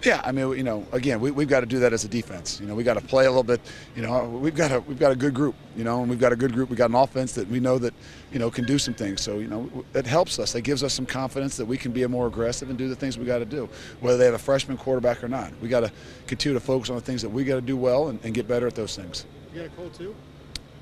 Yeah, I mean, again, we've got to do that as a defense. We got to play a little bit. We've got a good group. And we've got a good group. We got an offense that we know that can do some things. So it helps us. It gives us some confidence that we can be more aggressive and do the things we got to do, whether they have a freshman quarterback or not. We got to continue to focus on the things that we got to do well and get better at those things. You got a cold too?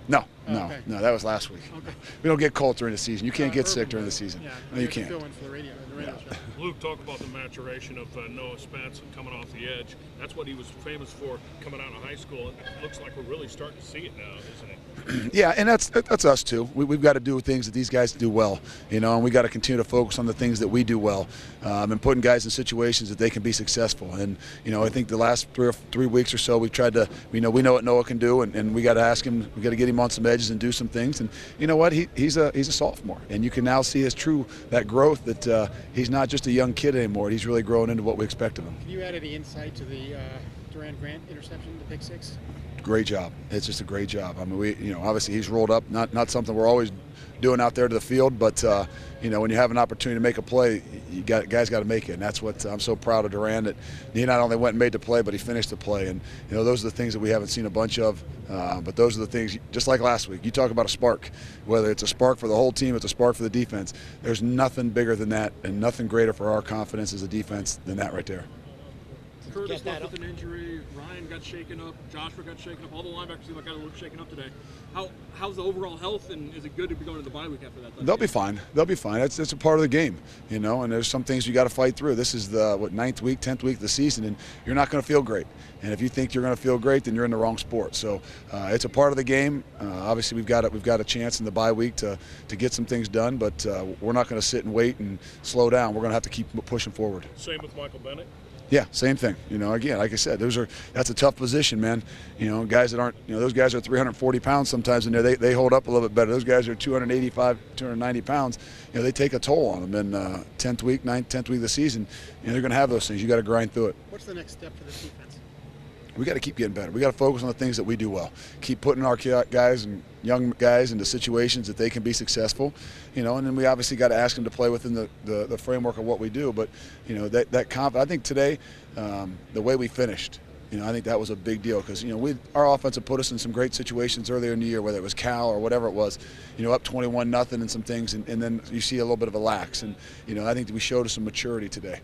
No, okay. no, that was last week. Okay. We don't get cold during the season. You can't get sick during the season. Yeah, no, you can't. Fill in for the radio show. Luke, talk about the maturation of Noah Spence coming off the edge. That's what he was famous for coming out of high school. It looks like we're really starting to see it now, isn't it? Yeah, and that's us too. We've got to do things that these guys do well, and we got to continue to focus on the things that we do well, and putting guys in situations that they can be successful. And I think the last 3 weeks or so, we've tried to, we know what Noah can do, and we got to ask him, we got to get him on some edges and do some things. And you know what? He's a sophomore, and you can now see that growth that he's not just a young kid anymore. He's really growing into what we expect of him. Can you add any insight to the Durant Grant interception, the pick six? Great job. It's just a great job. I mean, obviously he's rolled up, not something we're always doing out there to the field, but when you have an opportunity to make a play, guys got to make it, and that's what I'm so proud of Durant, that he not only went and made the play, but he finished the play. And those are the things that we haven't seen a bunch of, but those are the things, just like last week, you talk about a spark, whether it's a spark for the whole team, it's a spark for the defense. There's nothing bigger than that, and nothing greater for our confidence as a defense than that right there. Curtis left with an injury. Ryan got shaken up. Joshua got shaken up. All the linebackers got a little shaken up today. How's the overall health, and is it good to be going to the bye week after that? They'll be fine. They'll be fine. It's a part of the game, and there's some things you got to fight through. This is the 9th week, 10th week of the season, and you're not going to feel great. And if you think you're going to feel great, then you're in the wrong sport. So it's a part of the game. Obviously, we've got a chance in the bye week to get some things done, but we're not going to sit and wait and slow down. We're going to have to keep pushing forward. Same with Michael Bennett. Yeah, same thing. Again, like I said, that's a tough position, man. Guys that aren't, those guys are 340 pounds sometimes in there. They hold up a little bit better. Those guys are 285, 290 pounds. They take a toll on them. And 10th week, 10th week of the season, they're going to have those things. You got to grind through it. What's the next step for this defense? We got to keep getting better. We got to focus on the things that we do well. Keep putting our guys and young guys into situations that they can be successful, and then we obviously got to ask them to play within the framework of what we do. But I think today, the way we finished, I think that was a big deal, because our offense had put us in some great situations earlier in the year, whether it was Cal or whatever it was, up 21-0 and some things, and then you see a little bit of a lax, and I think that we showed us some maturity today.